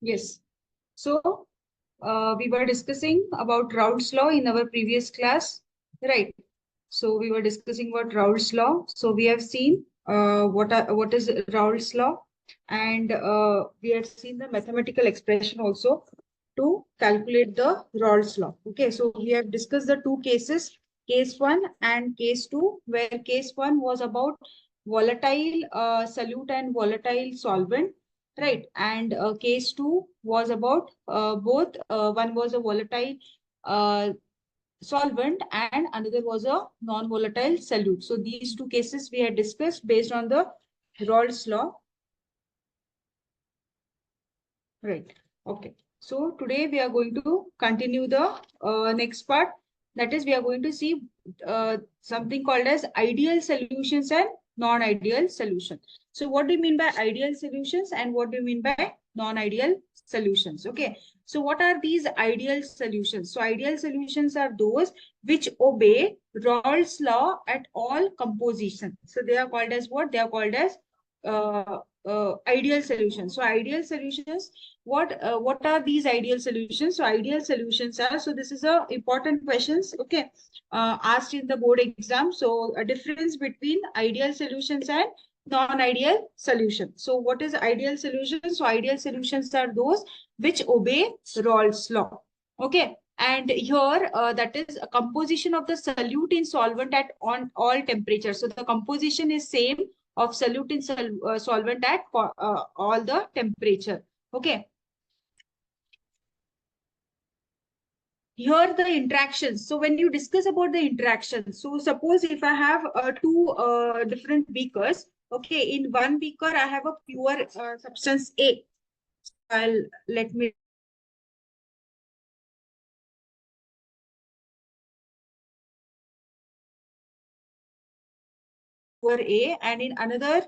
Yes. So we were discussing about Raoult's law in our previous class, right? So we were discussing about Raoult's law. So we have seen what is Raoult's law, and we have seen the mathematical expression also to calculate the Raoult's law. Okay, so we have discussed the two cases, case one and case two, where case one was about volatile solute and volatile solvent, right? And case two was about both. One was a volatile uh, solvent and another was a non-volatile solute. So these two cases we had discussed based on the Raoult's law, right? Okay. So today we are going to continue the next part. That is, we are going to see something called as ideal solutions and non-ideal solution. So what do you mean by ideal solutions and what do you mean by non-ideal solutions? Okay. So what are these ideal solutions? So ideal solutions are those which obey Raoult's law at all composition. So they are called as what? They are called as ideal solutions. So ideal solutions, what are these ideal solutions? So ideal solutions are, so this is a important questions, okay, asked in the board exam. So a difference between ideal solutions and non-ideal solution. So what is ideal solution? So ideal solutions are those which obey Raoult's law. Okay. And here that is a composition of the solute in solvent at on all temperatures. So the composition is same of solute in solvent at all the temperature. Okay. Here the interactions. So when you discuss about the interactions, so suppose if I have two different beakers, okay, in one beaker I have a pure substance A. I'll let me pure A, and in another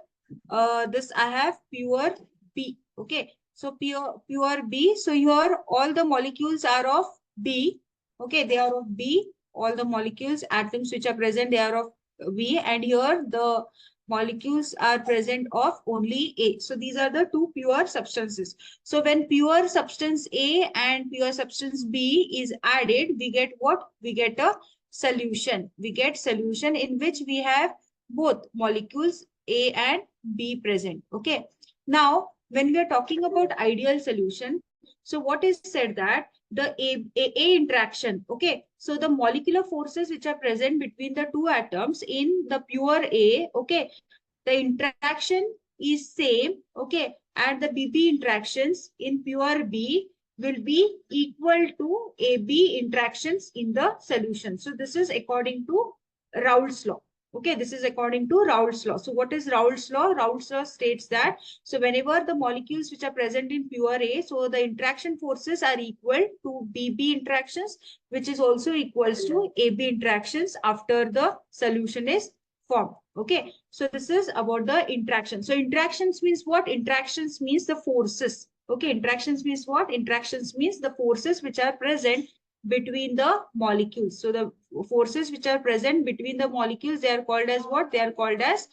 this I have pure B. Okay, so pure B. So here all the molecules are of B. Okay, they are of B. All the molecules, atoms which are present, they are of B, and here the molecules are present of only A. So these are the two pure substances. So when pure substance A and pure substance B is added, we get what? We get a solution. We get solution in which we have both molecules A and B present. Okay. Now, when we are talking about ideal solution, so what is said that the A interaction, okay, so the molecular forces which are present between the two atoms in the pure A, okay, the interaction is same, okay, and the BB interactions in pure B will be equal to AB interactions in the solution. So this is according to Raoult's law. Okay, this is according to Raoult's law. So what is Raoult's law? Raoult's law states that, so whenever the molecules which are present in pure A, so the interaction forces are equal to BB interactions, which is also equals to AB interactions after the solution is formed. Okay, so this is about the interaction. So interactions means what? Interactions means the forces. Okay, interactions means what? Interactions means the forces which are present between the molecules. So the forces which are present between the molecules, they are called as what? They are called as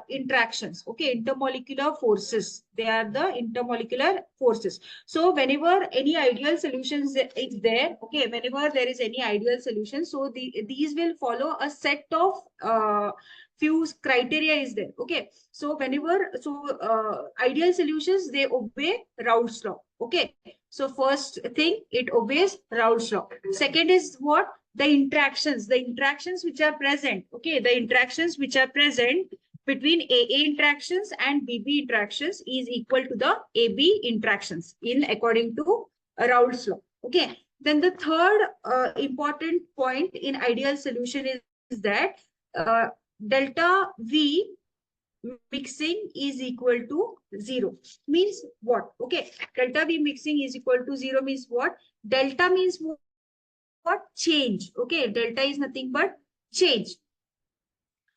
interactions. Okay, intermolecular forces. They are the intermolecular forces. So whenever any ideal solutions is there, okay, whenever there is any ideal solution, so these will follow a set of few criteria is there. Okay, so whenever, so ideal solutions, they obey Raoult's law. Okay, so first thing, it obeys Raoult's law. Second is what? The interactions which are present. Okay, the interactions which are present between AA interactions and BB interactions is equal to the AB interactions in according to Raoult's law. Okay, then the third important point in ideal solution is that delta V mixing is equal to 0. Means what? Okay, delta V mixing is equal to 0 means what? Delta means what? Change. Okay, delta is nothing but change.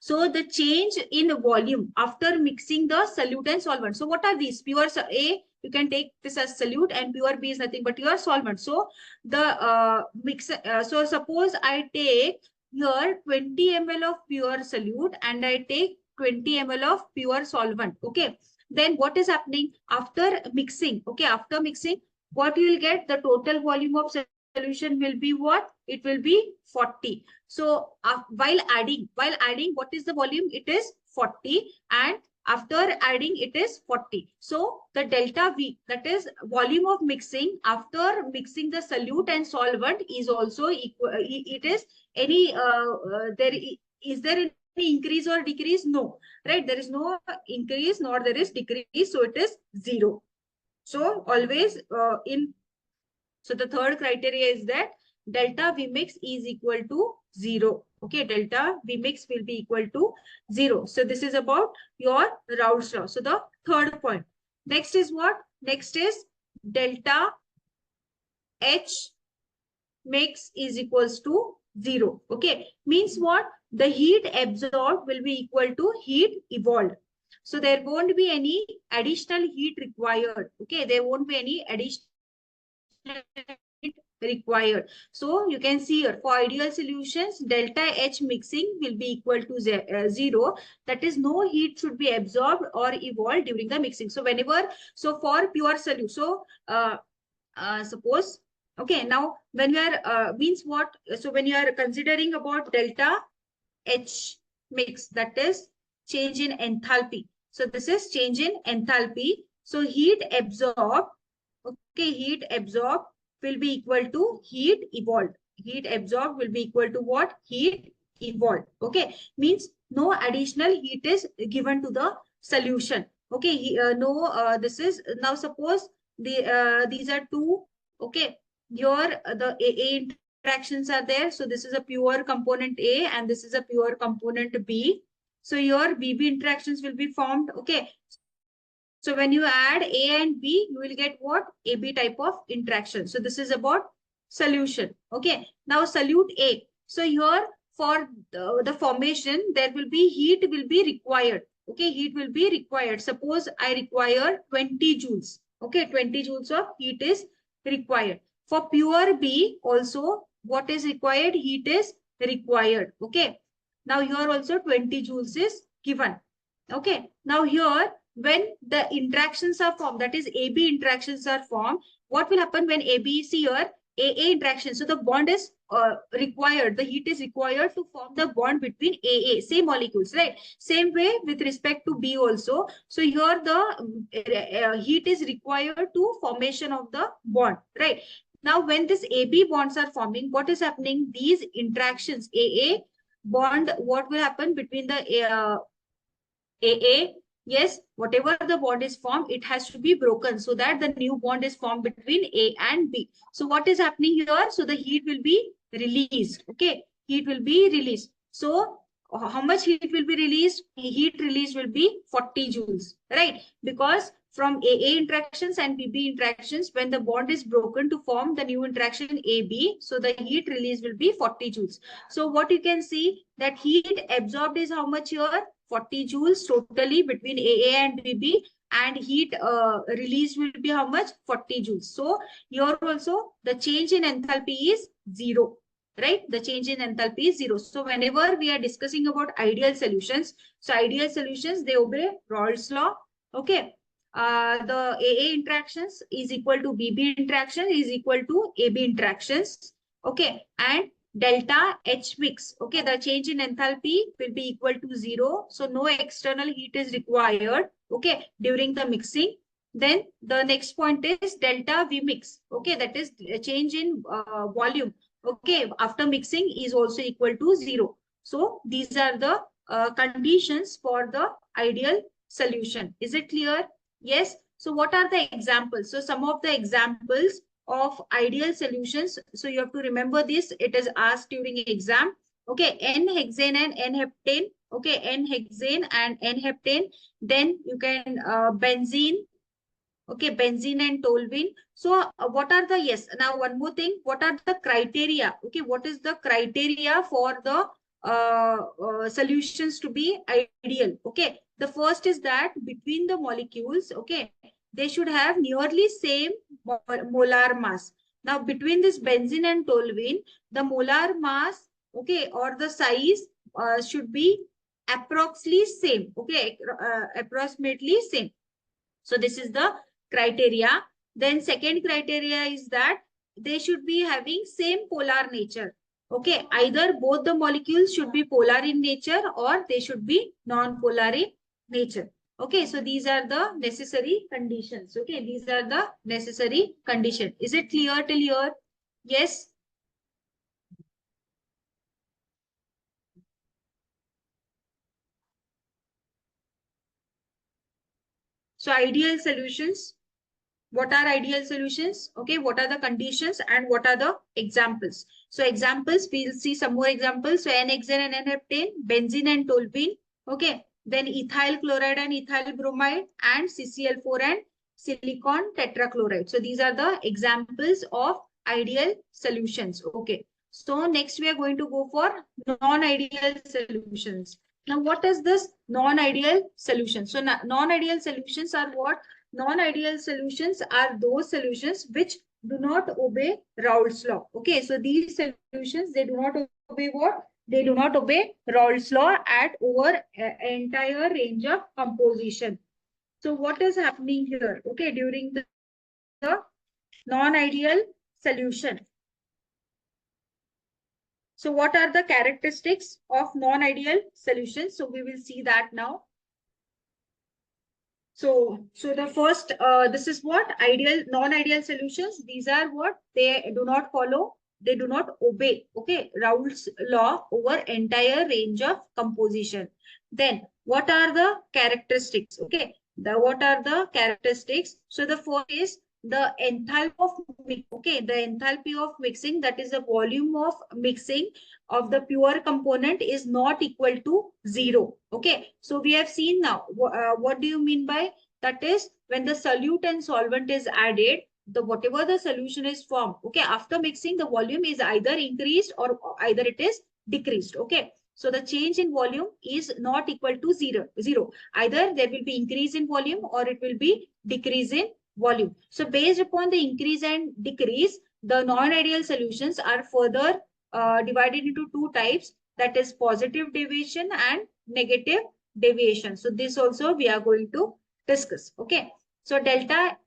So the change in volume after mixing the solute and solvent. So what are these? Pure A, you can take this as solute, and pure B is nothing but your solvent. So the so suppose I take here 20 ml of pure solute and I take 20 ml of pure solvent. Okay. Then what is happening after mixing? Okay, after mixing, what you will get? The total volume of solution will be what? It will be 40. So while adding, what is the volume? It is 40, and after adding it is 40. So the delta V, that is volume of mixing after mixing the solute and solvent, is also equal. It is any is there any increase or decrease? No, right? There is no increase nor there is decrease, so it is 0. So always so the third criteria is that delta V mix is equal to 0. Okay, delta V mix will be equal to 0. So this is about your Raoult's law. So the third point. Next is what? Next is delta H mix is equals to 0. Okay, means what? The heat absorbed will be equal to heat evolved. So there won't be any additional heat required. Okay, there won't be any additional heat required. So you can see here, for ideal solutions, delta H mixing will be equal to 0. That is, no heat should be absorbed or evolved during the mixing. So whenever, so for pure solution, so suppose, okay, now when we are means what? So when you are considering about delta H mix, that is change in enthalpy. So this is change in enthalpy. So heat absorbed, okay, heat absorbed will be equal to heat evolved. Heat absorbed will be equal to what? Heat evolved. Okay, means no additional heat is given to the solution. Okay, this is now suppose these are two. Okay, your the A interactions are there. So this is a pure component A and this is a pure component B. So your BB interactions will be formed. Okay. So when you add A and B, you will get what? AB type of interaction. So this is about solution. Okay. Now solute A. So here for the formation, there will be heat will be required. Okay. Heat will be required. Suppose I require 20 joules. Okay. 20 joules of heat is required. For pure B also, what is required? Heat is required. Okay. Now here also 20 joules is given. Okay. Now here, when the interactions are formed, that is AB interactions are formed, what will happen when AB is here? AA interaction. So the bond is required. The heat is required to form the bond between AA, same molecules, right? Same way with respect to B also. So here the heat is required to formation of the bond, right? Now when this AB bonds are forming, what is happening? These interactions, AA bond, what will happen between the AA, yes, whatever the bond is formed, it has to be broken so that the new bond is formed between A and B. So what is happening here? So the heat will be released. Okay, heat will be released. So how much heat will be released? Heat released will be 40 joules, right? Because from AA interactions and BB interactions, when the bond is broken to form the new interaction AB, so the heat release will be 40 joules. So what you can see, that heat absorbed is how much here? 40 joules totally between AA and BB, and heat released will be how much? 40 joules. So here also the change in enthalpy is 0, right? The change in enthalpy is 0. So whenever we are discussing about ideal solutions, so ideal solutions, they obey Raoult's law. Okay. The AA interactions is equal to BB interaction is equal to AB interactions. Okay. And delta H mix. Okay, the change in enthalpy will be equal to 0. So no external heat is required. Okay, during the mixing. Then the next point is delta V mix. Okay, that is a change in volume. Okay, after mixing is also equal to 0. So these are the conditions for the ideal solution. Is it clear? Yes. So what are the examples? So some of the examples of ideal solutions. So you have to remember this. It is asked during exam. Okay, N-hexane and N-heptane. Okay, N-hexane and N-heptane. Then you can benzene. Okay, benzene and toluene. So what are the, yes, now one more thing. What are the criteria? Okay, what is the criteria for the solutions to be ideal? Okay, the first is that between the molecules, okay, they should have nearly same molar mass. Now between this benzene and toluene, the molar mass, okay, or the size should be approximately same. Okay, approximately same. So this is the criteria. Then second criteria is that they should be having same polar nature. Okay, either both the molecules should be polar in nature or they should be non-polar in nature. Okay, so these are the necessary conditions. Okay, these are the necessary conditions. Is it clear till here? Yes. So ideal solutions. What are ideal solutions? Okay, what are the conditions and what are the examples? So examples, we'll see some more examples. So N-hexane and N-heptane, benzene and toluene. Okay, then ethyl chloride and ethyl bromide, and CCl4 and silicon tetrachloride. So these are the examples of ideal solutions. Okay, so next we are going to go for non-ideal solutions. Now, what is this non-ideal solution? So non-ideal solutions are what? Non-ideal solutions are those solutions which do not obey Raoult's law. Okay, so these solutions, they do not obey what? They do not obey Raoult's law at over entire range of composition. So what is happening here? Okay, during the non-ideal solution. So what are the characteristics of non-ideal solutions? So we will see that now. So the first, this is what ideal, non-ideal solutions. These are what they do not follow, they do not obey. Okay, Raoult's law over entire range of composition. Then what are the characteristics? Okay, what are the characteristics? So the first is the enthalpy of okay, the enthalpy of mixing, that is the volume of mixing of the pure component, is not equal to 0. Okay, so we have seen now what do you mean by that? Is when the solute and solvent is added, the whatever the solution is formed, okay, after mixing, the volume is either increased or either it is decreased. Okay, so the change in volume is not equal to zero. Either there will be increase in volume or it will be decrease in volume. So based upon the increase and decrease, the non-ideal solutions are further divided into two types, that is positive deviation and negative deviation. So this also we are going to discuss. Okay, so delta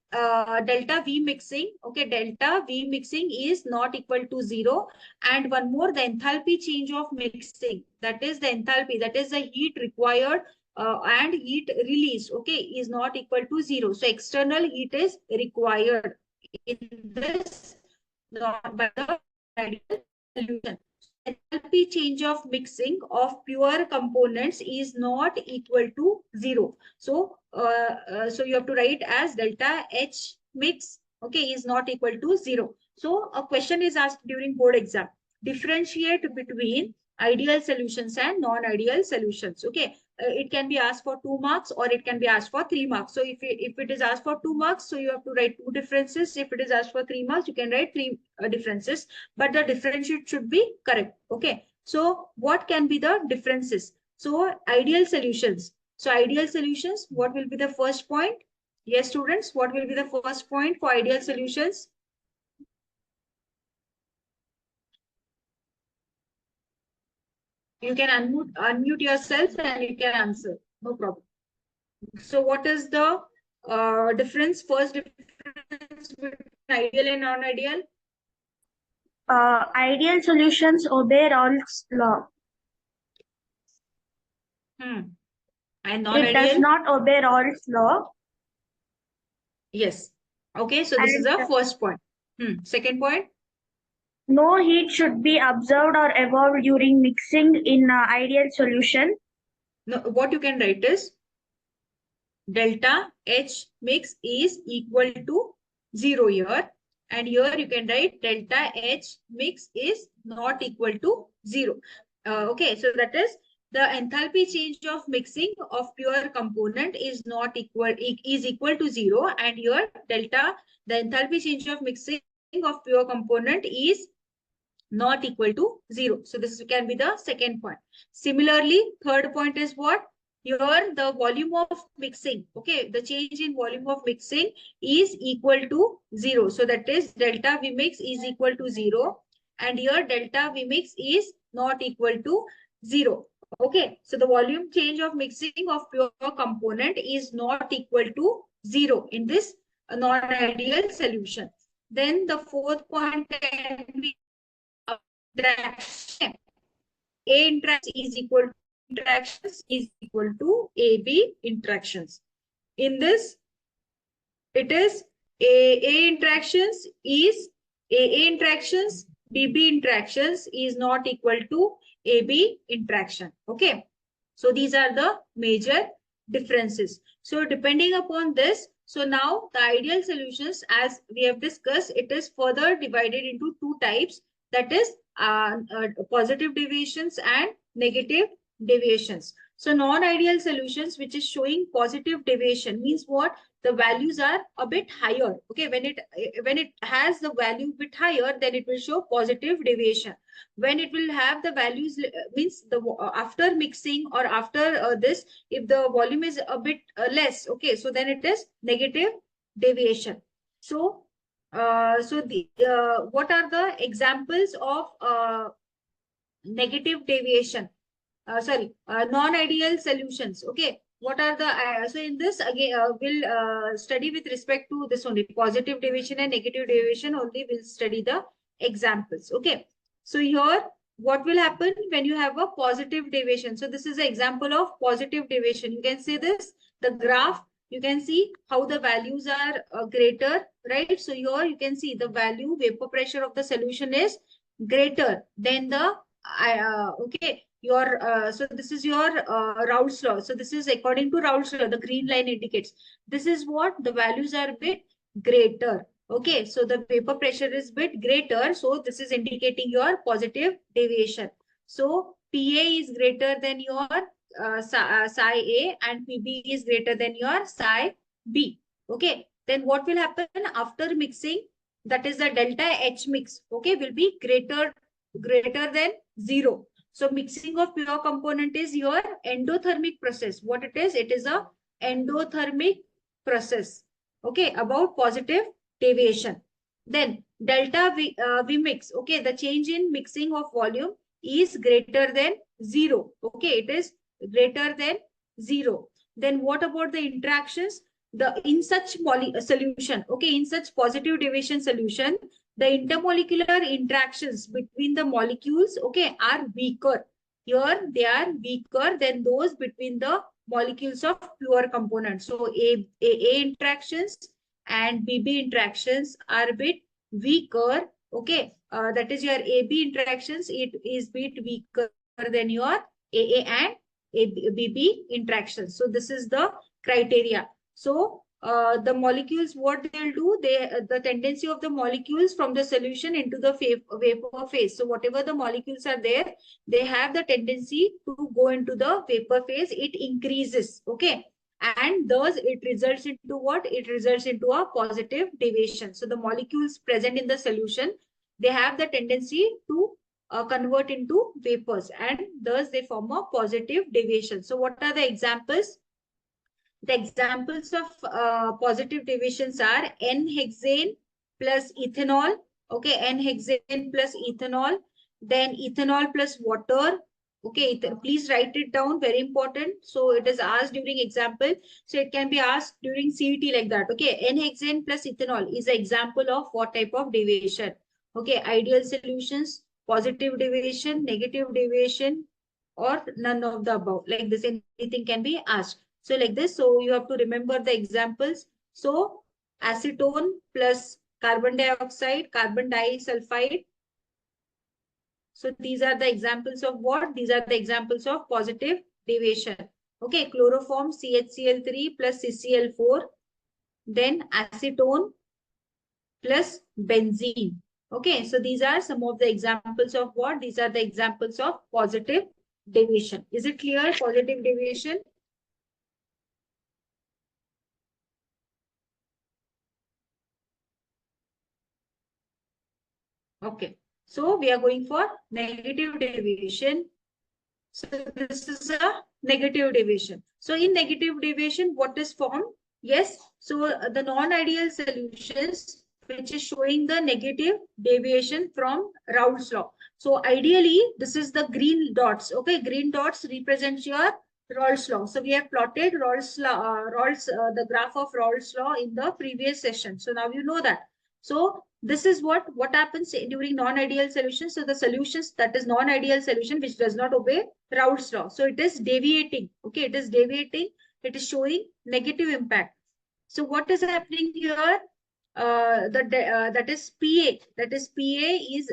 V mixing, okay, delta V mixing is not equal to 0. And one more, the enthalpy change of mixing, that is the enthalpy, that is the heat required and heat released, okay, is not equal to 0. So external heat is required in this by the ideal solution. Enthalpy change of mixing of pure components is not equal to 0. So, so you have to write as delta H mix, okay, is not equal to 0. So a question is asked during board exam. Differentiate between ideal solutions and non-ideal solutions. Okay, it can be asked for 2 marks or it can be asked for 3 marks. So if it is asked for 2 marks, so you have to write 2 differences. If it is asked for 3 marks, you can write 3 differences, but the differentiate should be correct. Okay, so what can be the differences? So ideal solutions. So ideal solutions, what will be the first point? Yes, students, what will be the first point for ideal solutions? You can unmute yourself and you can answer. No problem. So what is the difference? First difference between ideal and non-ideal? Ideal solutions obey Raoult's law. And It does non-ideal? not obey Raoult's law. Yes. Okay, so this is the first point. Second point? No heat should be observed or evolved during mixing in ideal solution. No, what you can write is delta H mix is equal to 0 here. And here you can write delta H mix is not equal to 0. Okay, so that is the enthalpy change of mixing of pure component is not equal, is equal to 0. And here delta, the enthalpy change of mixing of pure component is not equal to 0. So this can be the second point. Similarly, third point is what? Here the volume of mixing, okay, the change in volume of mixing is equal to 0. So that is delta V mix is equal to 0. And here delta V mix is not equal to 0. Okay, so the volume change of mixing of pure component is not equal to 0 in this non-ideal solution. Then the fourth point can be interaction. A interaction is equal to interactions is equal to AB interactions. In this, it is A interactions is AA interactions, BB interactions is not equal to AB interaction. Okay. So these are the major differences. So depending upon this, so now the ideal solutions, as we have discussed, it is further divided into two types, that is positive deviations and negative deviations. So non-ideal solutions which is showing positive deviation means what? The values are a bit higher. Okay, when it has the value bit higher, then it will show positive deviation. When it will have the values means the after mixing or after this, if the volume is a bit less, okay, so then it is negative deviation. So what are the examples of negative deviation? Non-ideal solutions. Okay, what are the so in this again we'll study with respect to this only, positive deviation and negative deviation only. We'll study the examples. Okay, so here what will happen when you have a positive deviation? So this is an example of positive deviation. You can see this, the graph. You can see how the values are greater, right? So here you can see the value vapor pressure of the solution is greater than the okay, your so this is your Raoult's law. So this is according to Raoult's law, the green line indicates this is what the values are a bit greater. Okay, so the vapor pressure is bit greater, so this is indicating your positive deviation. So PA is greater than your psi A and PB is greater than your psi B. Okay, then what will happen after mixing? That is the delta H mix. Okay, will be greater than 0. So mixing of pure component is your endothermic process. What it is? It is a endothermic process. Okay, about positive deviation. Then delta V mix. Okay, the change in mixing of volume is greater than 0. Okay, it is greater than 0. Then what about the interactions? In such solution, okay, in such positive deviation solution, the intermolecular interactions between the molecules, okay, are weaker. Here they are weaker than those between the molecules of pure components. So A interactions and BB interactions are a bit weaker. Okay, that is your AB interactions. It is bit weaker than your AA and BB interactions. So this is the criteria. So the molecules, what they'll do, the tendency of the molecules from the solution into the vapor phase. So whatever the molecules are there, they have the tendency to go into the vapor phase. It increases. Okay, and thus it results into what? It results into a positive deviation. So the molecules present in the solution, they have the tendency to convert into vapors, and thus they form a positive deviation. So what are the examples? The examples of positive deviations are N-hexane plus ethanol. Okay, N-hexane plus ethanol. Then ethanol plus water. Okay, please write it down. Very important. So it is asked during example. So it can be asked during CET like that. Okay, N-hexane plus ethanol is an example of what type of deviation. Okay, ideal solutions, positive deviation, negative deviation, or none of the above. Like this, anything can be asked. So like this, so you have to remember the examples. So acetone plus carbon dioxide, carbon disulfide. So these are the examples of what? These are the examples of positive deviation. Okay, chloroform CHCl3 plus CCl4. Then acetone plus benzene. Okay, so these are some of the examples of what? These are the examples of positive deviation. Is it clear? Positive deviation. Okay, so we are going for negative deviation. So this is a negative deviation. So in negative deviation, what is formed? Yes, so the non-ideal solutions, which is showing the negative deviation from Raoult's law. So ideally, this is the green dots. Okay, green dots represents your Rawls law. So we have plotted the graph of Rawls law in the previous session. So now you know that. So this is what happens during non-ideal solutions. So the solutions that is non-ideal solution which does not obey Rawls law. So it is deviating. Okay, it is deviating. It is showing negative impact. So what is happening here? That is PA. That is PA is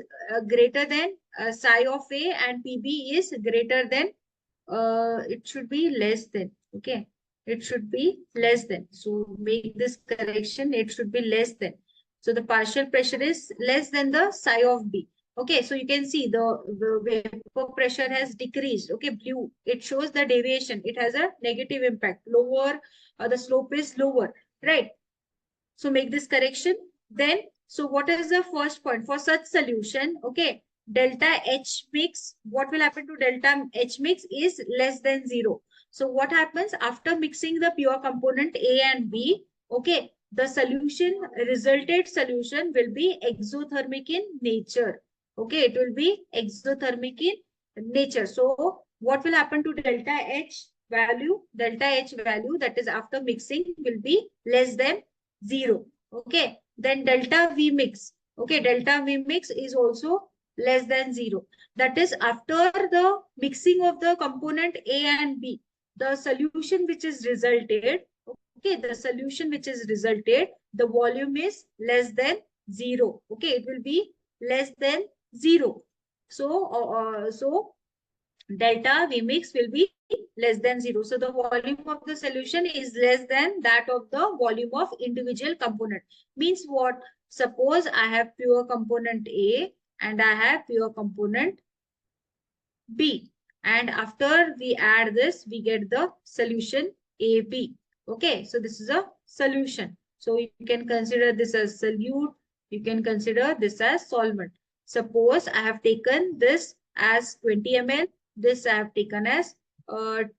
greater than psi of A, and PB is greater than, it should be less than. Okay, it should be less than. So make this correction. It should be less than. So the partial pressure is less than the psi of B. Okay, so you can see the vapor pressure has decreased. Okay, blue. It shows the deviation. It has a negative impact. Lower, the slope is lower, right? So make this correction. Then, so what is the first point for such solution? Okay, delta H mix, what will happen to delta H mix is less than 0. So what happens after mixing the pure component A and B? Okay, the solution, resulted solution will be exothermic in nature. Okay, it will be exothermic in nature. So what will happen to delta H value? Delta H value, that is after mixing, will be less than 0. Okay, then delta V mix. Okay, delta V mix is also less than 0. That is after the mixing of the component A and B, the solution which is resulted, okay, the solution which is resulted, the volume is less than 0. Okay, it will be less than 0. So delta V mix will be less than 0. So the volume of the solution is less than that of the volume of individual component. Means what? Suppose I have pure component A and I have pure component B. And after we add this, we get the solution AB. Okay, so this is a solution. So you can consider this as solute. You can consider this as solvent. Suppose I have taken this as 20 ml. This I have taken as 10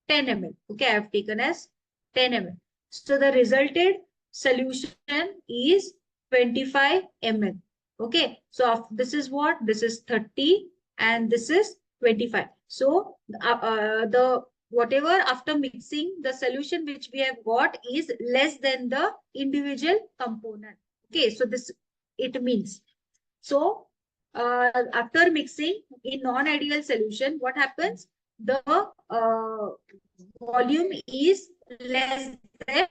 ml. Okay, I have taken as 10 ml. So the resulted solution is 25 ml. Okay, so this is what? This is 30 and this is 25. So the whatever after mixing, the solution which we have got is less than the individual component. Okay, so this it means. So after mixing in non-ideal solution, what happens? The volume is less than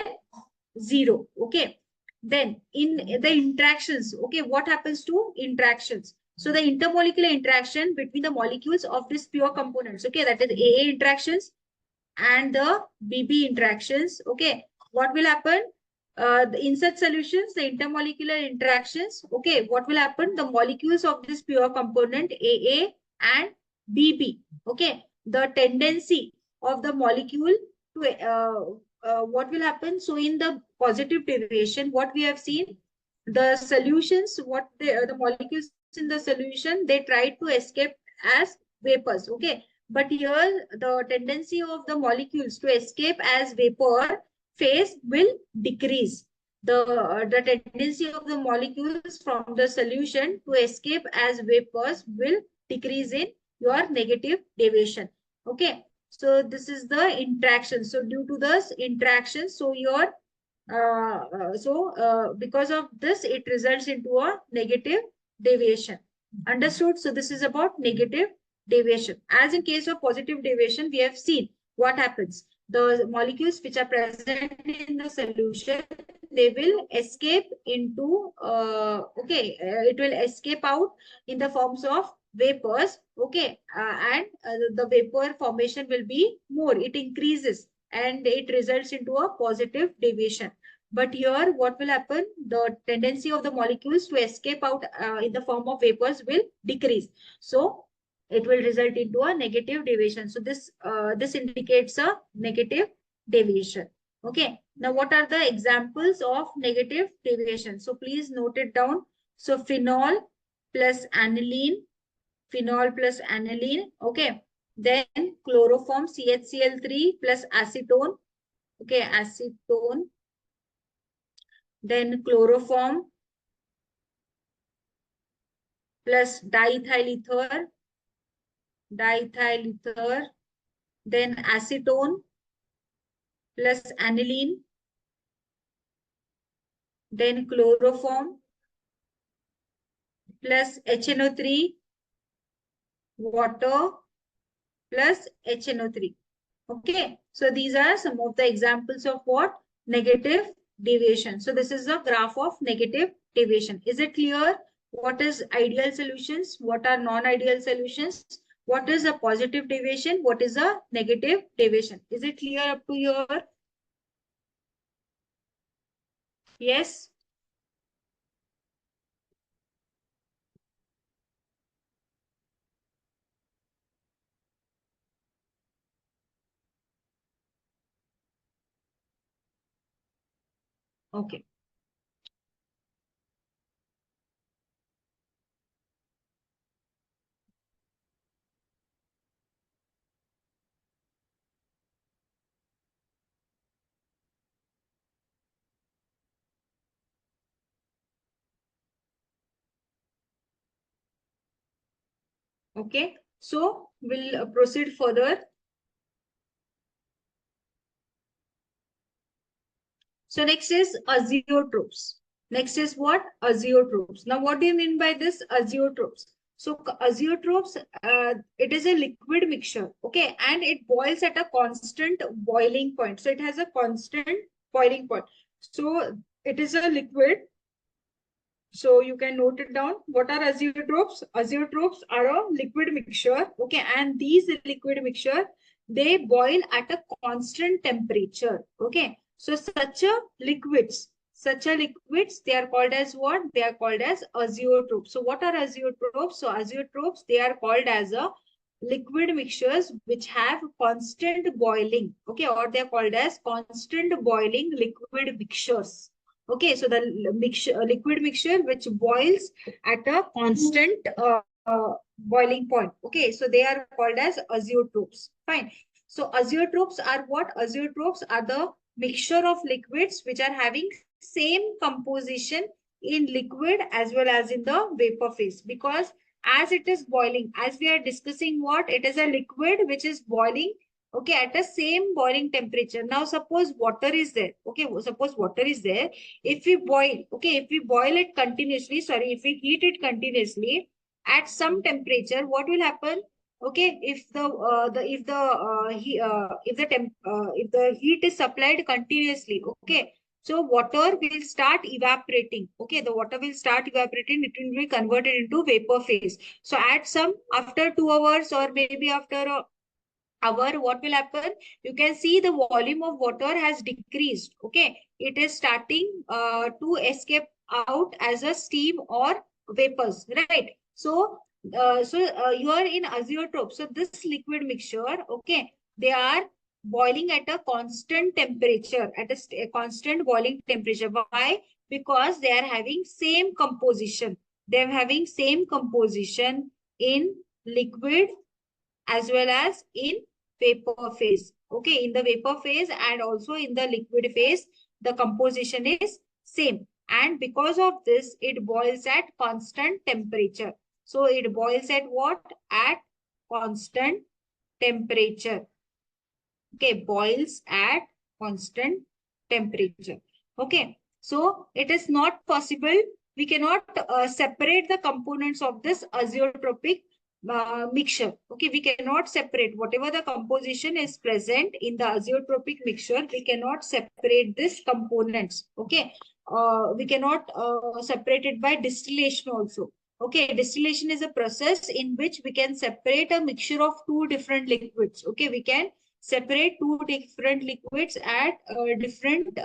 0. Okay. Then in the interactions, okay, what happens to interactions? So the intermolecular interaction between the molecules of these pure components, okay, that is AA interactions and the BB interactions, okay, what will happen? In such solutions, the intermolecular interactions, okay, what will happen? The molecules of this pure component AA and BB, okay, the tendency of the molecule to, what will happen? So in the positive deviation, what we have seen, the solutions, the molecules in the solution, they try to escape as vapors, okay. But here, the tendency of the molecules to escape as vapor phase will decrease. The tendency of the molecules from the solution to escape as vapors will decrease in your negative deviation. Okay. So this is the interaction. So due to this interaction, so your because of this, it results into a negative deviation. Understood? So this is about negative deviation. As in case of positive deviation, we have seen what happens. The molecules which are present in the solution, they will escape into, it will escape out in the forms of vapors, okay, and the vapor formation will be more, it increases and it results into a positive deviation. But here, what will happen? The tendency of the molecules to escape out in the form of vapors will decrease. So it will result into a negative deviation. So this indicates a negative deviation. Okay. Now, what are the examples of negative deviation? So please note it down. So phenol plus aniline, okay. Then chloroform CHCl3 plus acetone, okay, acetone. Then chloroform plus diethyl ether, then acetone plus aniline, then chloroform plus HNO3, water plus HNO3. Okay, so these are some of the examples of what? Negative deviation. So this is the graph of negative deviation. Is it clear? What is ideal solutions? What are non-ideal solutions? What is a positive deviation? What is a negative deviation? Is it clear up to here? Yes? Okay. Okay. So we'll proceed further. So next is azeotrophs. Next is what? Azeotrophs. Now, what do you mean by this azeotrophs? So azeotrophs, it is a liquid mixture, okay, and it boils at a constant boiling point. So it has a constant boiling point. So it is a liquid. So you can note it down. What are azeotrophs? Azeotrophs are a liquid mixture, okay, and these liquid mixture, they boil at a constant temperature, okay. So such a liquids, they are called as what? They are called as azeotrophs. So what are azeotrophs? So azeotrophs, they are called as a liquid mixtures which have constant boiling, okay, or they are called as constant boiling liquid mixtures. Okay, so the mixture, liquid mixture which boils at a constant boiling point. Okay, so they are called as azeotrophs. Fine. So azeotrophs are what? Azeotrophs are the mixture of liquids which are having same composition in liquid as well as in the vapor phase, because as it is boiling, as we are discussing what, it is a liquid which is boiling, okay, at the same boiling temperature. Now suppose water is there, okay, suppose water is there. If we boil, okay, if we boil it continuously, sorry, if we heat it continuously at some temperature, what will happen? Okay, if the heat is supplied continuously, okay, so water will start evaporating. Okay, the water will start evaporating. It will be converted into vapor phase. So at some, after 2 hours or maybe after a hour, what will happen? You can see the volume of water has decreased. Okay, it is starting to escape out as a steam or vapors, right? So you are in azeotrope. So this liquid mixture, okay, they are boiling at a constant temperature, at a constant boiling temperature. Why? Because they are having same composition. They are having same composition in liquid as well as in vapor phase. Okay, in the vapor phase and also in the liquid phase, the composition is same. And because of this, it boils at constant temperature. So it boils at what? At constant temperature. Okay, boils at constant temperature. Okay, so it is not possible. We cannot separate the components of this azeotropic mixture. Okay, we cannot separate whatever the composition is present in the azeotropic mixture. We cannot separate this components. Okay, we cannot separate it by distillation also. Okay, distillation is a process in which we can separate a mixture of two different liquids. Okay, we can separate two different liquids at different.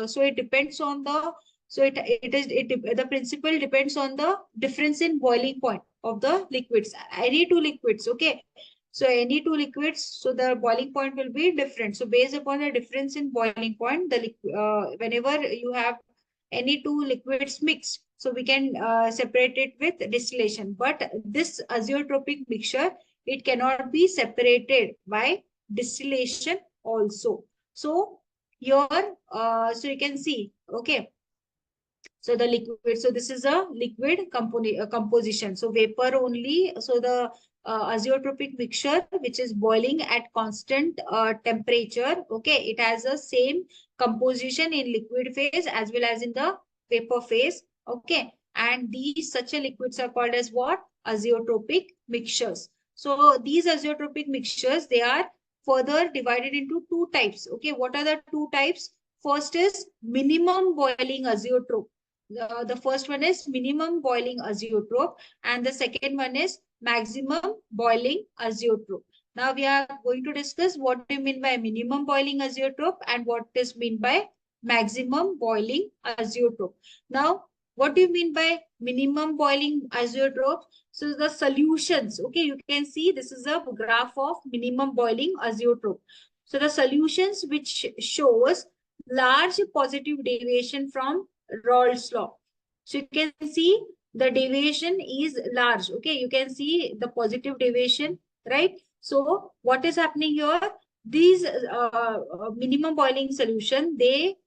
So it depends on the. So the principle depends on the difference in boiling point of the liquids. Any two liquids, okay. So any two liquids, so the boiling point will be different. So based upon the difference in boiling point, whenever you have any two liquids mixed, so we can separate it with distillation. But this azeotropic mixture, it cannot be separated by distillation also. So here, so you can see, okay. So the liquid, so this is a liquid composition. So vapor only, so the azeotropic mixture which is boiling at constant temperature. Okay, it has the same composition in liquid phase as well as in the vapor phase. Okay, and these such a liquids are called as what? Azeotropic mixtures. So these azeotropic mixtures, they are further divided into two types. Okay, what are the two types? First is minimum boiling azeotrope. The first one is minimum boiling azeotrope, and the second one is maximum boiling azeotrope. Now we are going to discuss what do you mean by minimum boiling azeotrope and what is mean by maximum boiling azeotrope. Now, what do you mean by minimum boiling azeotrope? So the solutions, okay, you can see this is a graph of minimum boiling azeotrope. So the solutions which shows large positive deviation from Rawls law. So you can see the deviation is large. Okay, you can see the positive deviation, right? So what is happening here? These minimum boiling solution, they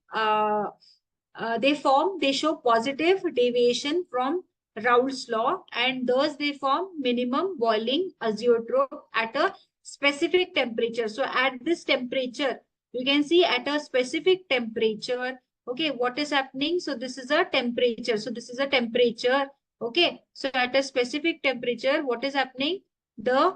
show positive deviation from Raoult's law, and thus they form minimum boiling azeotrope at a specific temperature. So at this temperature, you can see at a specific temperature, okay, what is happening? So this is a temperature. So this is a temperature. Okay, so at a specific temperature, what is happening? This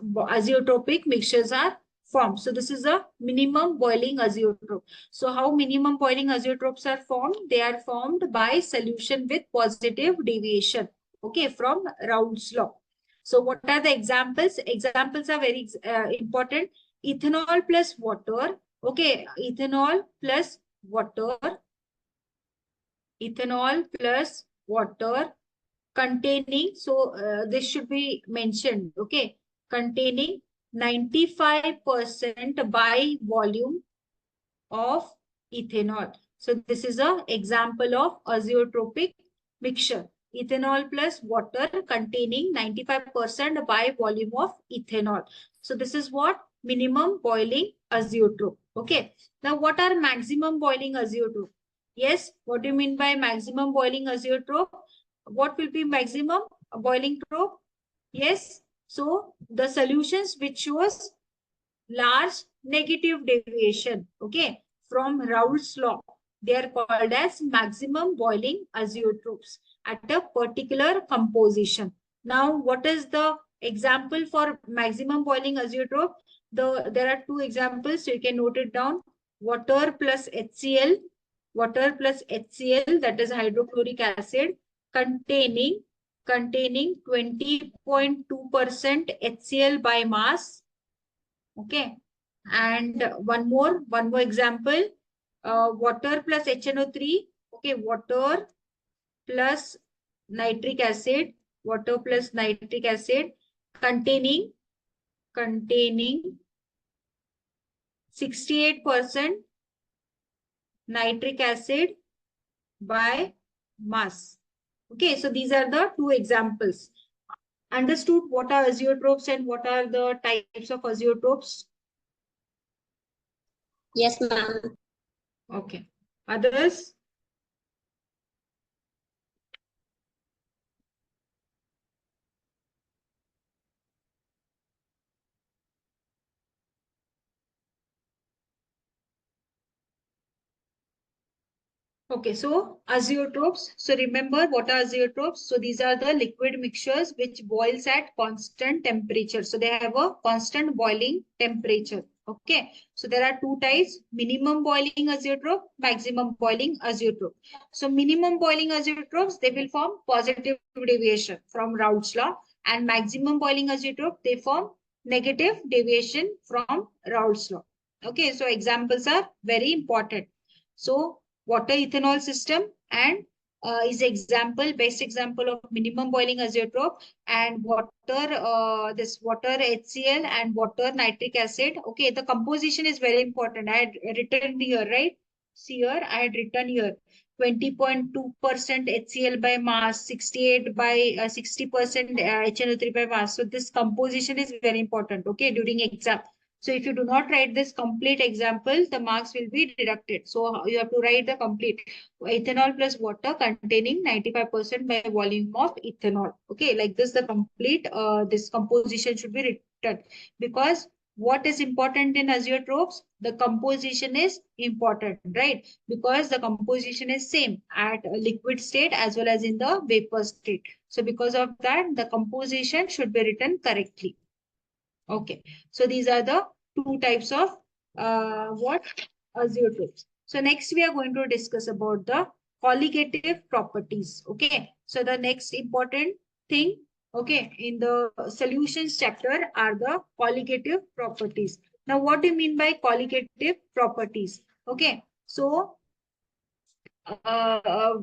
azeotropic mixtures are formed. So this is a minimum boiling azeotrope. So how minimum boiling azeotropes are formed? They are formed by solution with positive deviation, okay, from Raoult's law. So what are the examples? Examples are very important. Ethanol plus water, okay, ethanol plus water, ethanol plus water containing, so this should be mentioned, okay, containing 95% by volume of ethanol. So this is an example of azeotropic mixture. Ethanol plus water containing 95% by volume of ethanol. So this is what? Minimum boiling azeotrope. Okay. Now what are maximum boiling azeotrope? Yes. What do you mean by maximum boiling azeotrope? What will be maximum boiling trope? Yes. So the solutions which shows large negative deviation, okay, from Raoult's law, they are called as maximum boiling azeotropes at a particular composition. Now, what is the example for maximum boiling azeotrope? There are two examples, so you can note it down. Water plus HCl, water plus HCl, that is hydrochloric acid, containing 20.2% HCl by mass. Okay, and one more example, water plus HNO3. Okay, water plus nitric acid, water plus nitric acid containing 68% nitric acid by mass. Okay, so these are the two examples. Understood what are azeotropes and what are the types of azeotropes? Yes, ma'am. Okay. Others? Okay, so azeotropes. So remember what are azeotropes? So these are the liquid mixtures which boils at constant temperature. So they have a constant boiling temperature. Okay, so there are two types: minimum boiling azeotrope, maximum boiling azeotrope. So minimum boiling azeotropes, they will form positive deviation from Raoult's law, and maximum boiling azeotrope, they form negative deviation from Raoult's law. Okay, so examples are very important. So water ethanol system and is best example of minimum boiling azeotrope, and water, this water HCl and water nitric acid. Okay, the composition is very important. I had written here, right? See here, I had written here 20.2% HCl by mass, 68 by 60% HNO3 by mass. So this composition is very important, okay, during exam. So if you do not write this complete example, the marks will be deducted. So you have to write the complete ethanol plus water containing 95% by volume of ethanol. Okay, like this, the complete this composition should be written, because what is important in azeotropes? The composition is important, right? Because the composition is same at a liquid state as well as in the vapor state. So because of that, the composition should be written correctly. Okay, so these are the two types of what azeotropes. So next we are going to discuss about the colligative properties. Okay, so the next important thing, okay, in the solutions chapter are the colligative properties. Now, what do you mean by colligative properties? Okay, so uh,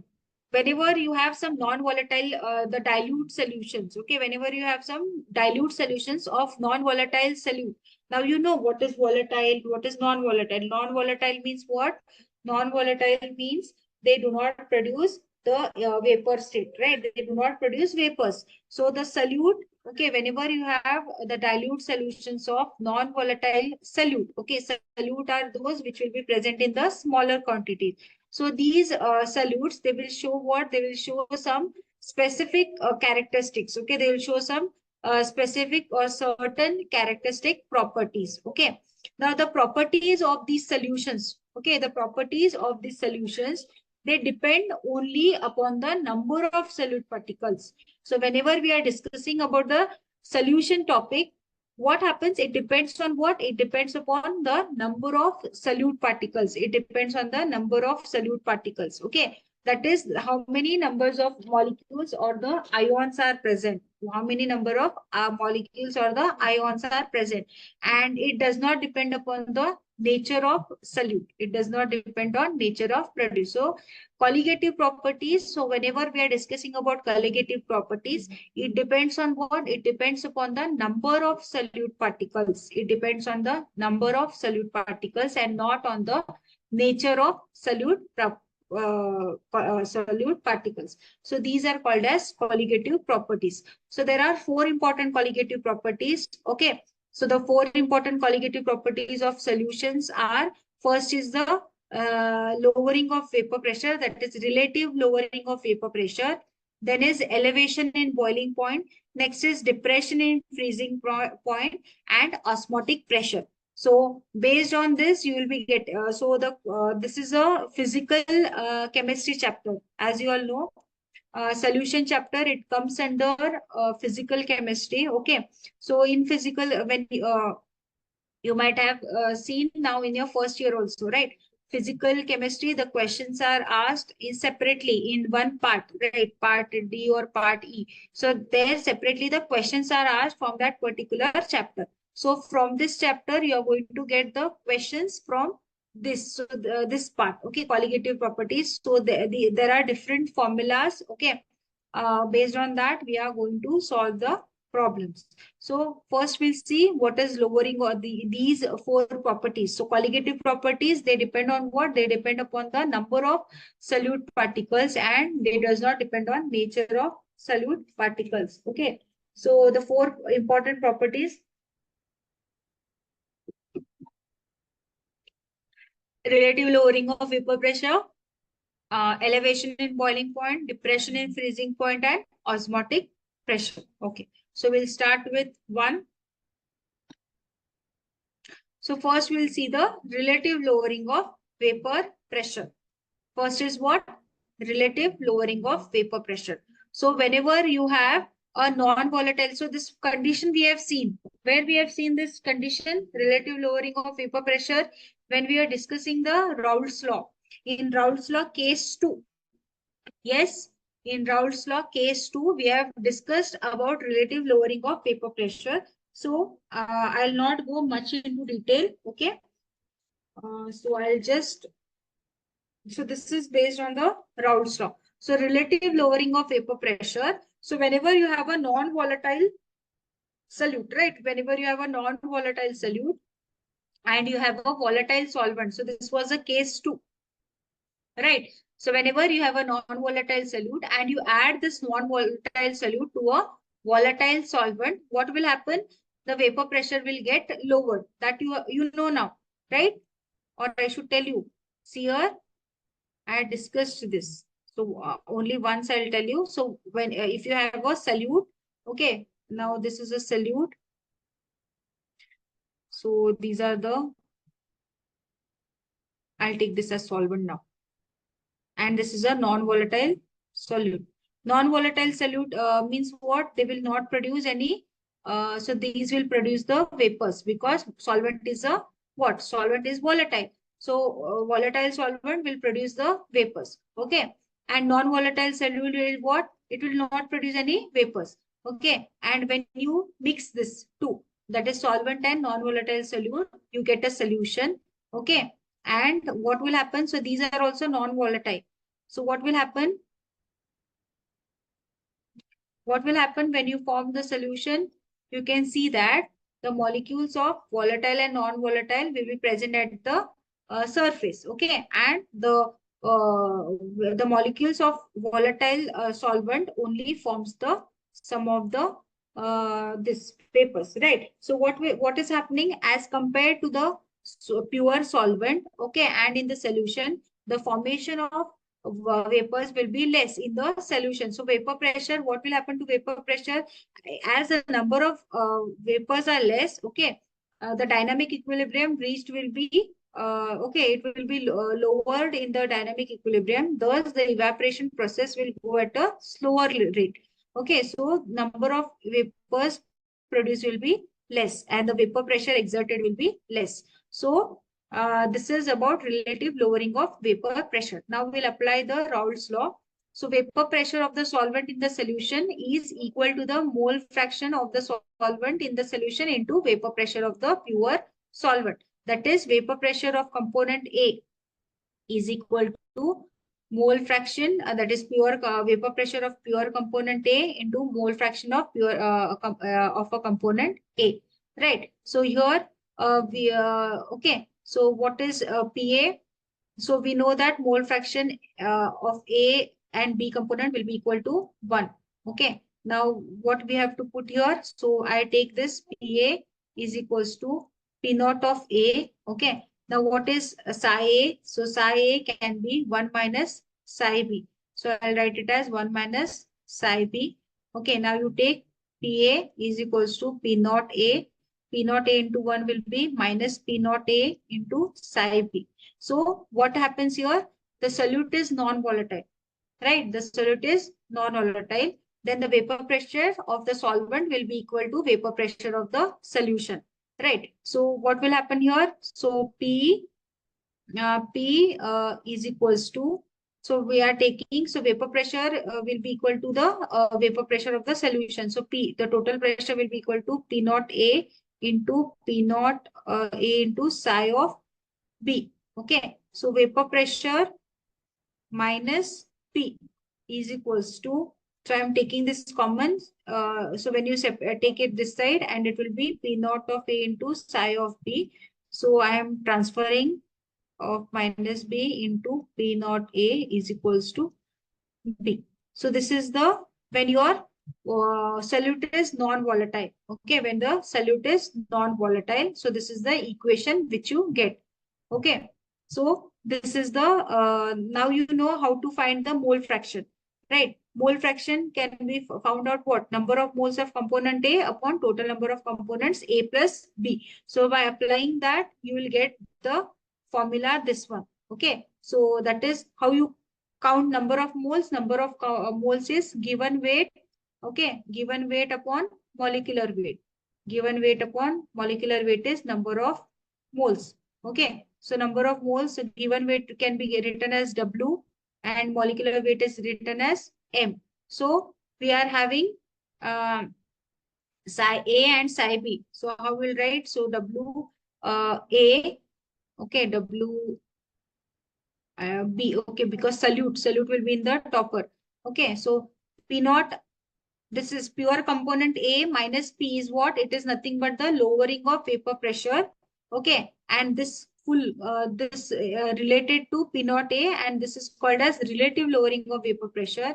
whenever you have some non-volatile, the dilute solutions, okay, whenever you have some dilute solutions of non-volatile solute. Now, you know what is volatile, what is non-volatile. Non-volatile means what? Non-volatile means they do not produce the vapor state, right? They do not produce vapors. So the solute, okay, whenever you have the dilute solutions of non-volatile solute, okay, solute are those which will be present in the smaller quantities. So these solutes, they will show what? They will show some specific characteristics. Okay, they will show some specific or certain characteristic properties. Okay. Now the properties of these solutions. Okay, the properties of these solutions, they depend only upon the number of solute particles. So whenever we are discussing about the solution topic, what happens? It depends on what? It depends upon the number of solute particles. It depends on the number of solute particles. Okay. That is how many numbers of molecules or the ions are present. How many number of molecules or the ions are present. And it does not depend upon the nature of solute. It does not depend on nature of produce. So colligative properties. So whenever we are discussing about colligative properties, it depends on what? It depends upon the number of solute particles. It depends on the number of solute particles and not on the nature of solute particles. So these are called as colligative properties. So there are four important colligative properties. Okay. So the four important colligative properties of solutions are, first is the lowering of vapor pressure, that is relative lowering of vapor pressure. Then is elevation in boiling point. Next is depression in freezing point and osmotic pressure. So based on this, you will be this is a physical chemistry chapter. As you all know, solution chapter, it comes under physical chemistry. Okay. So in physical, when you might have seen now in your first year also, right? Physical chemistry, the questions are asked in separately in one part, right? Part D or part E. So there separately the questions are asked from that particular chapter. So from this chapter, you are going to get the questions from this part, okay, colligative properties. So there are different formulas, okay. Based on that, we are going to solve the problems. So first we'll see what is lowering or these four properties. So colligative properties, they depend on what? They depend upon the number of solute particles and they does not depend on nature of solute particles. Okay. So the four important properties: relative lowering of vapor pressure, elevation in boiling point, depression in freezing point, and osmotic pressure. Okay. So we'll start with one. So first we'll see the relative lowering of vapor pressure. First is what? Relative lowering of vapor pressure. So whenever you have a non-volatile, so this condition we have seen, where we have seen this condition, relative lowering of vapor pressure, when we are discussing the Raoult's law. In Raoult's law case 2, yes, in Raoult's law case 2, we have discussed about relative lowering of vapor pressure. So I'll not go much into detail, okay. So I'll just, so this is based on the Raoult's law. So relative lowering of vapor pressure. So whenever you have a non-volatile solute, right? Whenever you have a non-volatile solute and you have a volatile solvent. So this was a case 2, right? So whenever you have a non-volatile solute and you add this non-volatile solute to a volatile solvent, what will happen? the vapor pressure will get lowered. That you know now, right? Or I should tell you. See here, I had discussed this. So only once I'll tell you. So when if you have a solute, okay, now this is a solute. So these are the, I'll take this as solvent now. And this is a non-volatile solute. Non-volatile solute means what? They will not produce any. So these will produce the vapors because solvent is a what? Solvent is volatile. So volatile solvent will produce the vapors. Okay. And non-volatile solute will what? It will not produce any vapors. Okay. And when you mix this two, that is solvent and non-volatile solute, you get a solution. Okay. And what will happen? So these are also non-volatile. So what will happen? What will happen when you form the solution? You can see that the molecules of volatile and non-volatile will be present at the surface. Okay. And the molecules of volatile solvent only forms the some of the this papers, right? So what is happening as compared to the pure solvent, okay, and in the solution, the formation of vapors will be less in the solution. So vapor pressure, what will happen to vapor pressure? As the number of vapors are less, okay, the dynamic equilibrium reached will be okay, it will be lowered in the dynamic equilibrium. Thus, the evaporation process will go at a slower rate. Okay, so number of vapors produced will be less and the vapor pressure exerted will be less. So this is about relative lowering of vapor pressure. Now we'll apply the Raoult's law. So vapor pressure of the solvent in the solution is equal to the mole fraction of the solvent in the solution into vapor pressure of the pure solvent. That is vapor pressure of component A is equal to mole fraction, that is pure vapor pressure of pure component A into mole fraction of pure of a component A, right? So here we okay, so what is PA? So we know that mole fraction of A and B component will be equal to 1. Okay. Now what we have to put here? So I take this PA is equals to P naught of A. Okay. Now what is psi A? So psi A can be 1 minus psi B. So I'll write it as 1 minus psi B. Okay. Now you take PA is equals to P naught A. P naught A into 1 will be minus P naught A into psi B. So what happens here? The solute is non-volatile, right? The solute is non-volatile. Then the vapor pressure of the solvent will be equal to vapor pressure of the solution, right? So what will happen here? So P is equals to, so we are taking, so vapor pressure will be equal to the vapor pressure of the solution. So P, the total pressure will be equal to P naught A into P naught A into psi of B. Okay, so vapor pressure minus P is equals to, so I'm taking this common. So when you take it this side and it will be P naught of A into psi of B. So I am transferring of minus B into P naught A is equals to B. So this is the, when your solute is non-volatile. Okay, when the solute is non-volatile. So this is the equation which you get. Okay, so this is the, now you know how to find the mole fraction, right? Mole fraction can be found out what? Number of moles of component A upon total number of components A plus B. So by applying that, you will get the formula, this one. Okay, so that is how you count number of moles. Number of moles is given weight. Okay, given weight upon molecular weight. Given weight upon molecular weight is number of moles. Okay, so number of moles, so given weight can be written as W and molecular weight is written as M. So we are having psi A and psi B. So how we'll write? So W A, okay, W B, okay, because solute will be in the topper. Okay, so P naught, this is pure component A minus P is what? It is nothing but the lowering of vapor pressure. Okay, and this full related to P naught A, and this is called as relative lowering of vapor pressure.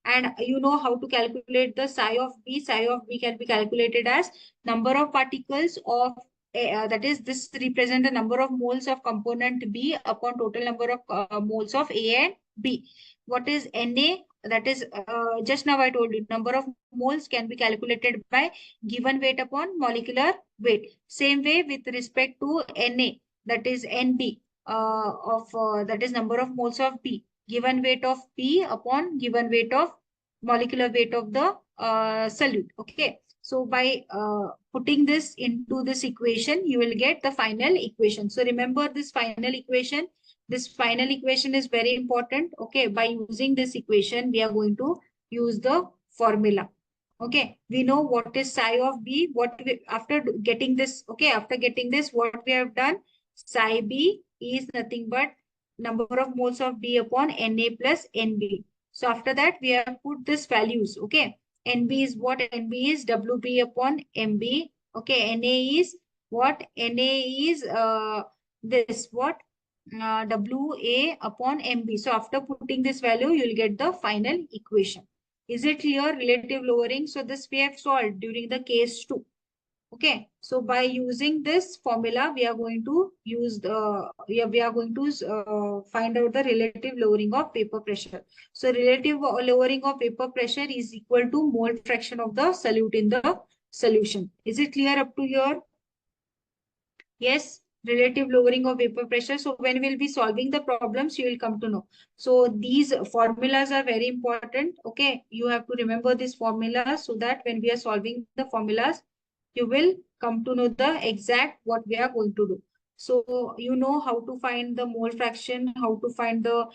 And you know how to calculate the psi of B. Psi of B can be calculated as number of particles of that is, this represent the number of moles of component B upon total number of moles of A and B. What is Na? That is, just now I told you, number of moles can be calculated by given weight upon molecular weight. Same way with respect to Na, that is Nb, that is number of moles of B, given weight of P upon given weight of molecular weight of the solute. Okay. So by putting this into this equation, you will get the final equation. So remember this final equation. This final equation is very important. Okay. By using this equation, we are going to use the formula. Okay. We know what is psi of B. After getting this, okay, after getting this, what we have done, psi B is nothing but number of moles of B upon Na plus Nb. So after that, we have put this values. Okay. NB is what? NB is WB upon MB. Okay. Na is what? Na is this what? WA upon MB. So after putting this value, you'll get the final equation. Is it clear? Relative lowering. So this we have solved during the case 2. Okay, so by using this formula, we are going to use the we are going to find out the relative lowering of vapor pressure. So relative lowering of vapor pressure is equal to mole fraction of the solute in the solution. Is it clear up to here? Yes, relative lowering of vapor pressure. So when we'll be solving the problems, you will come to know. So these formulas are very important. Okay, you have to remember this formula so that when we are solving the formulas, you will come to know the exact what we are going to do. So you know how to find the mole fraction, how to find the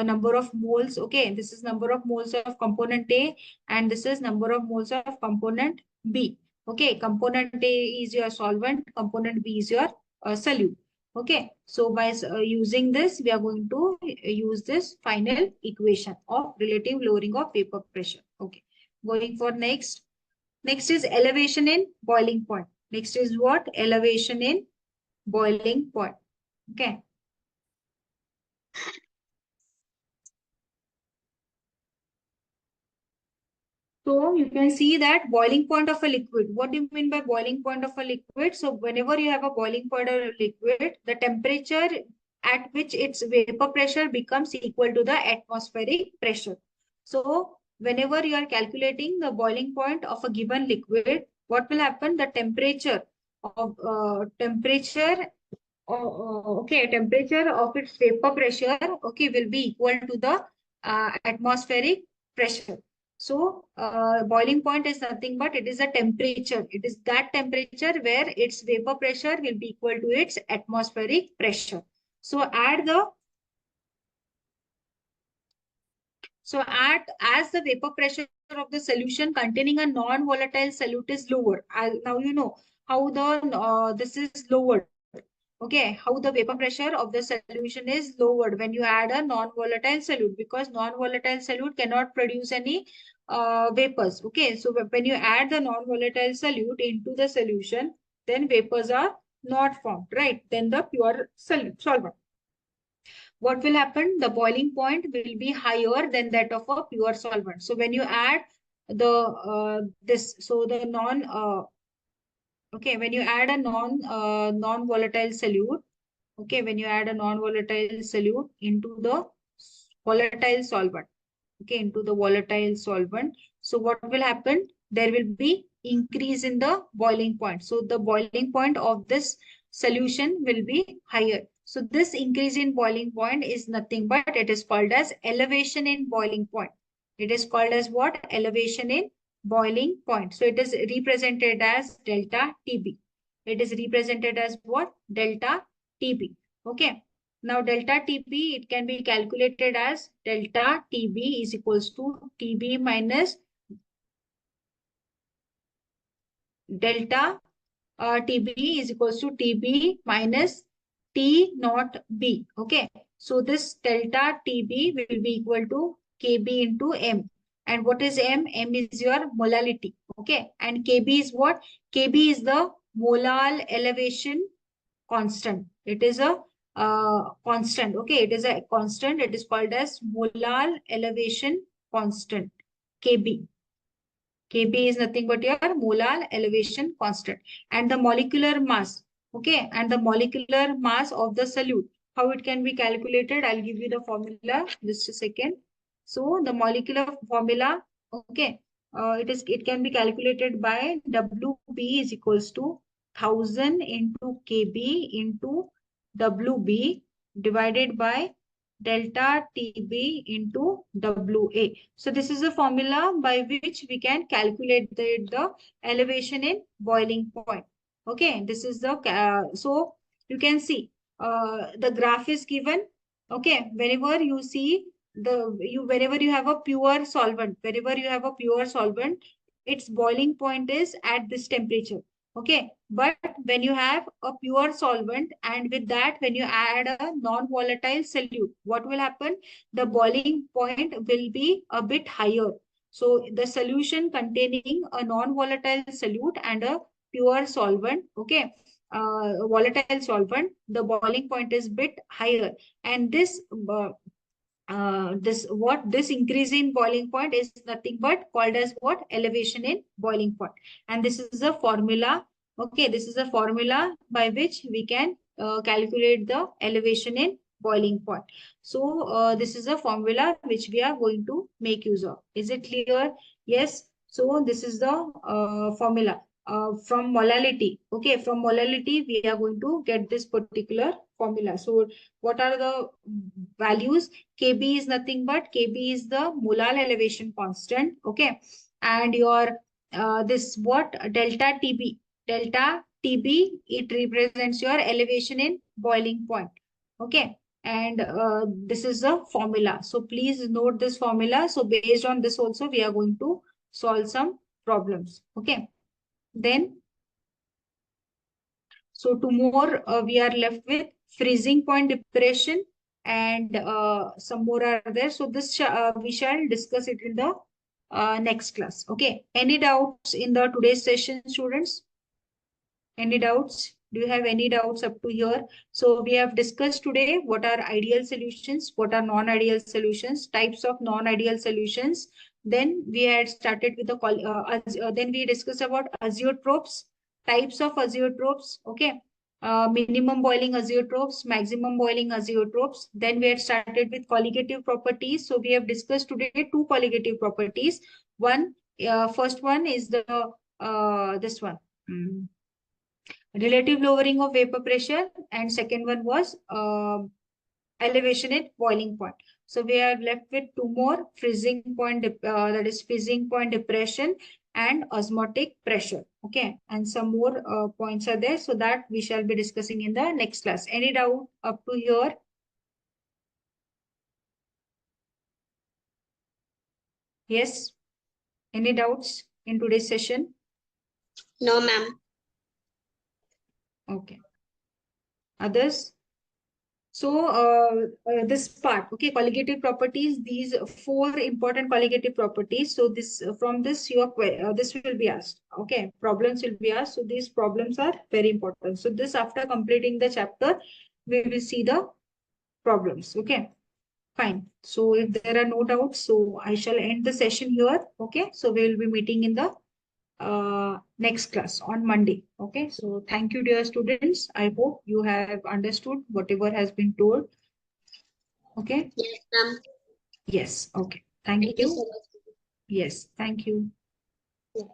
number of moles. Okay, this is number of moles of component A and this is number of moles of component B. Okay, component A is your solvent, component B is your solute. Okay, so by using this, we are going to use this final equation of relative lowering of vapor pressure. Okay, going for next. Next is elevation in boiling point. Next is what? Elevation in boiling point. Okay. So you can see that boiling point of a liquid. What do you mean by boiling point of a liquid? So whenever you have a boiling point of a liquid, the temperature at which its vapor pressure becomes equal to the atmospheric pressure. So whenever you are calculating the boiling point of a given liquid, what will happen? The temperature of temperature of its vapor pressure, okay, will be equal to the atmospheric pressure. So boiling point is nothing but it is a temperature. It is that temperature where its vapor pressure will be equal to its atmospheric pressure. So as the vapor pressure of the solution containing a non-volatile solute is lower. Now you know how the this is lowered. Okay, how the vapor pressure of the solution is lowered when you add a non-volatile solute, because non-volatile solute cannot produce any vapors. Okay, so when you add the non-volatile solute into the solution, then vapors are not formed, right? Then the pure solvent. What will happen? The boiling point will be higher than that of a pure solvent. So when you add the the non okay, when you add a non-volatile solute, okay, when you add a non-volatile solute into the volatile solvent, okay, into the volatile solvent, so what will happen? There will be increase in the boiling point. So the boiling point of this solution will be higher. So this increase in boiling point is nothing but it is called as elevation in boiling point. It is called as what? Elevation in boiling point. So it is represented as delta TB. It is represented as what? Delta TB. Okay. Now delta TB, it can be calculated as delta TB is equals to TB minus delta TB is equals to TB minus T naught B. Okay. So this delta TB will be equal to KB into M. And what is M? M is your molality. Okay. And KB is what? KB is the molar elevation constant. It is a constant. Okay. It is a constant. It is called as molar elevation constant. Kb. Kb is nothing but your molar elevation constant and the molecular mass. Okay, and the molecular mass of the solute. How it can be calculated? I'll give you the formula. Just a second. So the molecular formula. Okay, it can be calculated by Wb is equals to 1000 into Kb into Wb divided by delta TB into WA. So this is a formula by which we can calculate the elevation in boiling point. Okay, this is the, so you can see the graph is given. Okay, whenever you have a pure solvent, its boiling point is at this temperature. Okay, but when you have a pure solvent and with that when you add a non-volatile solute, what will happen? The boiling point will be a bit higher. So the solution containing a non-volatile solute and a pure solvent, okay, volatile solvent, the boiling point is bit higher, and this increase in boiling point is nothing but called as what? Elevation in boiling point. And this is a formula. Okay, this is a formula by which we can calculate the elevation in boiling point. So this is a formula which we are going to make use of. Is it clear? Yes. So this is the formula from molality. Okay, from molality we are going to get this particular formula. So what are the values? Kb is nothing but Kb is the molar elevation constant. Okay, and your this what? Delta TB. Delta TB, it represents your elevation in boiling point. Okay, and this is the formula. So please note this formula. So based on this also we are going to solve some problems. Okay, then so two more we are left with freezing point depression and some more are there. So this we shall discuss it in the next class. Okay. Any doubts in the today's session, students? Any doubts? Do you have any doubts up to here? So we have discussed today what are ideal solutions, what are non-ideal solutions, types of non-ideal solutions. Then we had started with the then we discussed about azeotropes, types of azeotropes. Okay, minimum boiling azeotropes, maximum boiling azeotropes. Then we had started with colligative properties. So we have discussed today two colligative properties. One, first one is the this one. Relative lowering of vapor pressure, and second one was elevation at boiling point. So we are left with two more, freezing point, that is freezing point depression and osmotic pressure. Okay, and some more points are there, so that we shall be discussing in the next class. Any doubt up to here? Yes, any doubts in today's session? No, ma'am. Okay, others? So this part, okay, colligative properties, these four important colligative properties. So this from this this will be asked. Okay, problems will be asked. So these problems are very important. So this after completing the chapter, we will see the problems. Okay, fine. So if there are no doubts, so I shall end the session here. Okay, so we will be meeting in the next class on Monday. Okay, so thank you, dear students. I hope you have understood whatever has been told. Okay. Yes, ma'am. Yes. Okay. Thank Thank you you. so much. Yes. Thank you. Yeah.